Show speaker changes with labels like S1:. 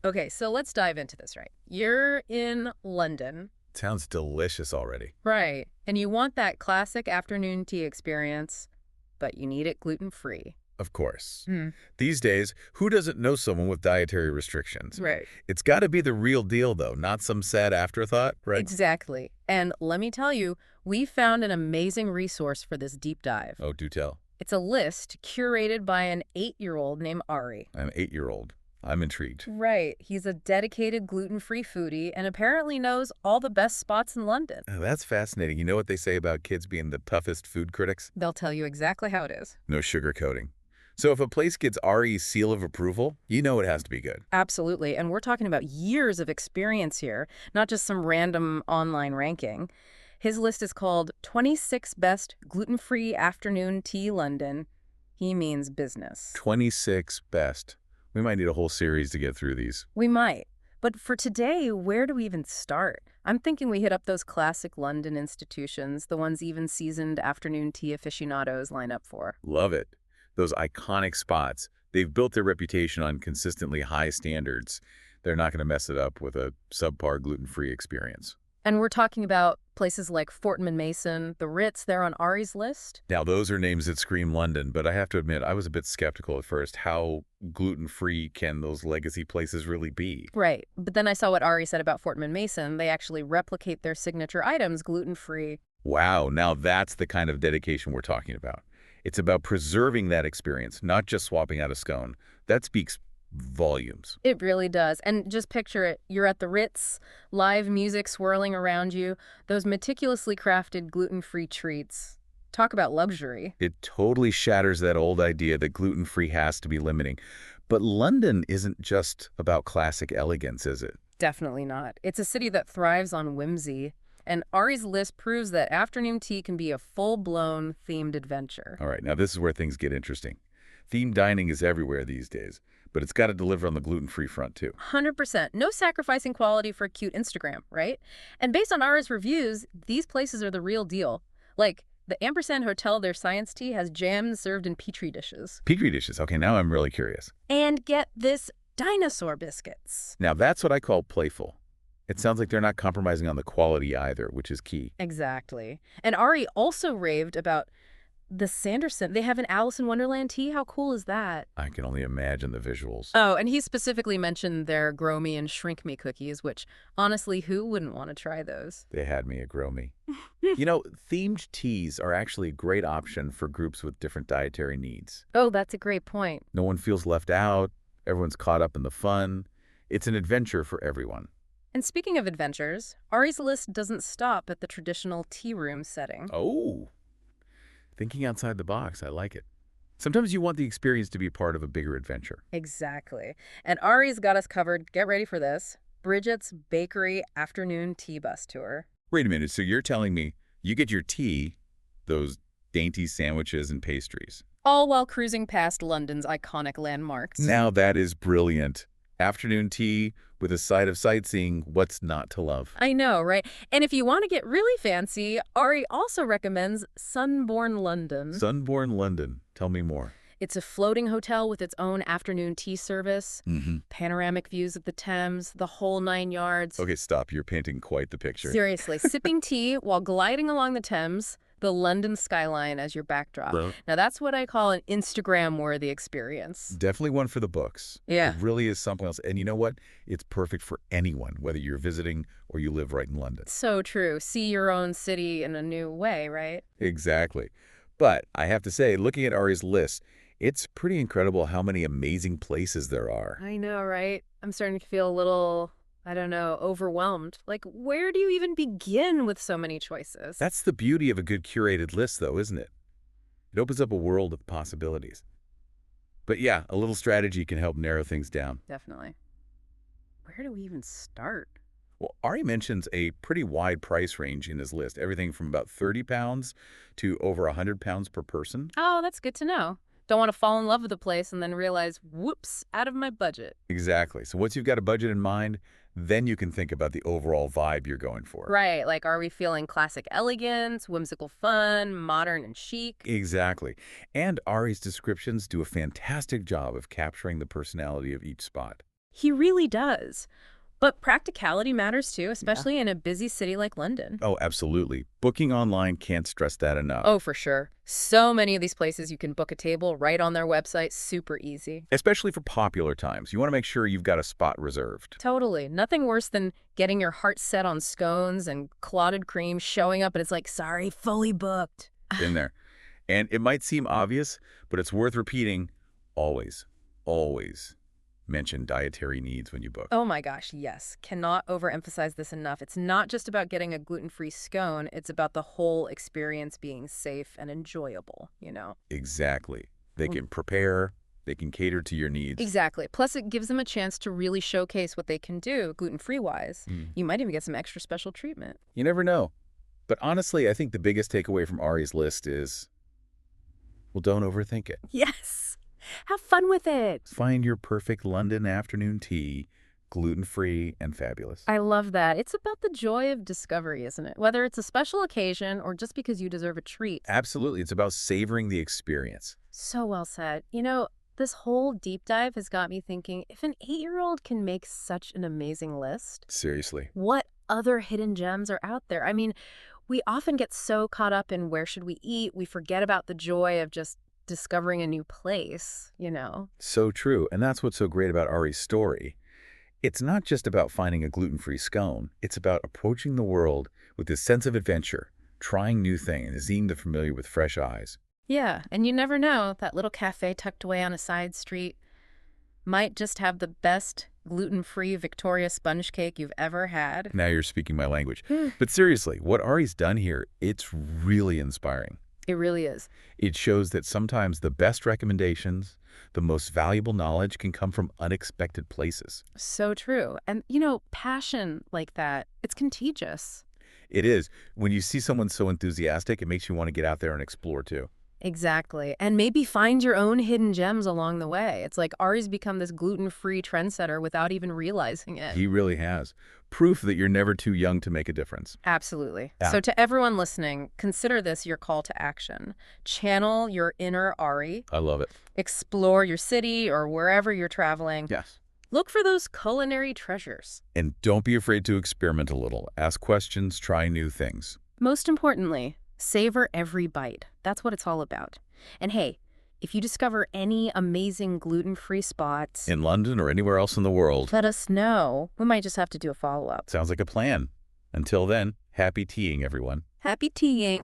S1: Okay, so let's dive into this, right? You're in London,
S2: Sounds delicious already.
S1: right? And you want that classic afternoon tea experience, but you need it gluten-free.
S2: Of course.
S1: Hmm.
S2: These days, who doesn't know someone with dietary restrictions?
S1: Right.
S2: It's got to be the real deal, though, not some sad afterthought, right?
S1: Exactly. And let me tell you, we found an amazing resource for this deep dive.
S2: Oh, do tell.
S1: It's a list curated by an 8-year-old named Ari.
S2: I'm 8-year-old. I'm intrigued.
S1: Right. He's a dedicated gluten-free foodie and apparently knows all the best spots in London.
S2: That's fascinating. You know what they say about kids being the toughest food critics?
S1: They'll tell you exactly how it is.
S2: No sugarcoating. So if a place gets RE's seal of approval, you know it has to be good.
S1: Absolutely. And we're talking about years of experience here, not just some random online ranking. His list is called 26 Best Gluten-Free Afternoon Tea London. He means business.
S2: 26 best. We might need a whole series to get through these.
S1: We might. But for today, where do we even start? I'm thinking we hit up those classic London institutions, the ones even seasoned afternoon tea aficionados line up for.
S2: Love it. Those iconic spots. They've built their reputation on consistently high standards. They're not going to mess it up with a subpar gluten-free experience.
S1: And we're talking about places like Fortnum and Mason, the Ritz, they're on Ari's list.
S2: Now, those are names that scream London, but I have to admit, I was a bit skeptical at first. How gluten-free can those legacy places really be?
S1: Right. But then I saw what Ari said about Fortnum and Mason. They actually replicate their signature items gluten-free.
S2: Wow, now that's the kind of dedication we're talking about. It's about preserving that experience, not just swapping out a scone. That speaks volumes.
S1: It really does. And just picture it. You're at the Ritz, live music swirling around you, those meticulously crafted gluten-free treats. Talk about luxury.
S2: It totally shatters that old idea that gluten-free has to be limiting. But London isn't just about classic elegance, is it?
S1: Definitely not. It's a city that thrives on whimsy. And Ari's list proves that afternoon tea can be a full-blown themed adventure.
S2: All right, now this is where things get interesting. Theme dining is everywhere these days, but it's got to deliver on the gluten-free front, too.
S1: 100%. No sacrificing quality for a cute Instagram, right? And based on Ari's reviews, these places are the real deal. Like, the Ampersand Hotel, their science tea has jams served in petri dishes.
S2: Petri dishes. Okay, now I'm really curious.
S1: And get this, dinosaur biscuits.
S2: Now that's what I call playful. It sounds like they're not compromising on the quality either, which is key.
S1: Exactly. And Ari also raved about the Sanderson. They have an Alice in Wonderland tea. How cool is that?
S2: I can only imagine the visuals.
S1: Oh, and he specifically mentioned their Grow Me and Shrink Me cookies, which, honestly, who wouldn't want to try those?
S2: They had me at Grow Me. You know, themed teas are actually a great option for groups with different dietary needs.
S1: Oh, that's a great point.
S2: No one feels left out. Everyone's caught up in the fun. It's an adventure for everyone.
S1: And speaking of adventures, Ari's list doesn't stop at the traditional tea room setting.
S2: Oh, thinking outside the box. I like it. Sometimes you want the experience to be part of a bigger adventure.
S1: Exactly. And Ari's got us covered. Get ready for this. Bridget's Bakery Afternoon Tea Bus Tour.
S2: Wait a minute. So you're telling me you get your tea, those dainty sandwiches and pastries.
S1: All while cruising past London's iconic landmarks.
S2: Now that is brilliant. Afternoon tea with a side of sightseeing. What's not to love?
S1: I know, right? And if you want to get really fancy, Ari also recommends Sunborn London.
S2: Sunborn London. Tell me more.
S1: It's a floating hotel with its own afternoon tea service,
S2: Mm-hmm.
S1: panoramic views of the Thames, the whole 9 yards.
S2: Okay, stop. You're painting quite the picture.
S1: Seriously, sipping tea while gliding along the Thames, the London skyline as your backdrop.
S2: Bro.
S1: Now, that's what I call an Instagram-worthy experience.
S2: Definitely one for the books.
S1: Yeah.
S2: It really is something else. And you know what? It's perfect for anyone, whether you're visiting or you live right in London.
S1: So true. See your own city in a new way, right?
S2: Exactly. But I have to say, looking at Ari's list, it's pretty incredible how many amazing places there are.
S1: I know, right? I'm starting to feel a little, I don't know, overwhelmed. Like, where do you even begin with so many choices?
S2: That's the beauty of a good curated list, though, isn't it? It opens up a world of possibilities. But yeah, a little strategy can help narrow things down.
S1: Definitely. Where do we even start?
S2: Well, Ari mentions a pretty wide price range in his list, everything from about £30 to over £100 per person.
S1: Oh, that's good to know. Don't want to fall in love with a place and then realize, whoops, out of my budget.
S2: Exactly. So once you've got a budget in mind, then you can think about the overall vibe you're going for.
S1: Right, like are we feeling classic elegance, whimsical fun, modern and chic?
S2: Exactly. And Ari's descriptions do a fantastic job of capturing the personality of each spot.
S1: He really does. But practicality matters too,
S2: Yeah.
S1: especially in a busy city like London.
S2: Oh, absolutely. Booking online can't stress that enough.
S1: Oh, for sure. So many of these places you can book a table right on their website, super easy.
S2: Especially for popular times. You want to make sure you've got a spot reserved.
S1: Totally. Nothing worse than getting your heart set on scones and clotted cream, showing up and it's like, sorry, fully booked.
S2: Been there. And it might seem obvious, but it's worth repeating. Always, always mention dietary needs when you book.
S1: Oh my gosh, yes. Cannot overemphasize this enough. It's not just about getting a gluten-free scone, it's about the whole experience being safe and enjoyable.
S2: Exactly. They can prepare, they can cater to your needs.
S1: Exactly. Plus, it gives them a chance to really showcase what they can do gluten-free wise.
S2: Mm.
S1: You might even get some extra special treatment.
S2: You never know. But honestly, I think the biggest takeaway from Ari's list is, well, don't overthink it.
S1: Yes. Have fun with it.
S2: Find your perfect London afternoon tea, gluten-free and fabulous.
S1: I love that. It's about the joy of discovery, isn't it? Whether it's a special occasion or just because you deserve a treat.
S2: Absolutely. It's about savoring the experience.
S1: So well said. This whole deep dive has got me thinking, if an 8-year-old can make such an amazing list,
S2: Seriously.
S1: what other hidden gems are out there? I mean, we often get so caught up in where should we eat, we forget about the joy of just discovering a new place.
S2: So true. And that's what's so great about Ari's story. It's not just about finding a gluten-free scone. It's about approaching the world with this sense of adventure, trying new things, and seeing the familiar with fresh eyes.
S1: Yeah, and you never know, that little cafe tucked away on a side street might just have the best gluten-free Victoria sponge cake you've ever had.
S2: Now you're speaking my language. But seriously, what Ari's done here, it's really inspiring.
S1: It really is.
S2: It shows that sometimes the best recommendations, the most valuable knowledge can come from unexpected places.
S1: So true. And, passion like that, it's contagious.
S2: It is. When you see someone so enthusiastic, it makes you want to get out there and explore too.
S1: Exactly. And maybe find your own hidden gems along the way. It's like Ari's become this gluten-free trendsetter without even realizing it.
S2: He really has. Proof that you're never too young to make a difference.
S1: Absolutely.
S2: Yeah.
S1: So to everyone listening, consider this your call to action. Channel your inner Ari.
S2: I love it.
S1: Explore your city or wherever you're traveling.
S2: Yes.
S1: Look for those culinary treasures.
S2: And don't be afraid to experiment a little. Ask questions, try new things.
S1: Most importantly, savor every bite. That's what it's all about. And hey, if you discover any amazing gluten-free spots,
S2: In London or anywhere else in the world.
S1: let us know. We might just have to do a follow-up.
S2: Sounds like a plan. Until then, happy teaing, everyone.
S1: Happy teaing.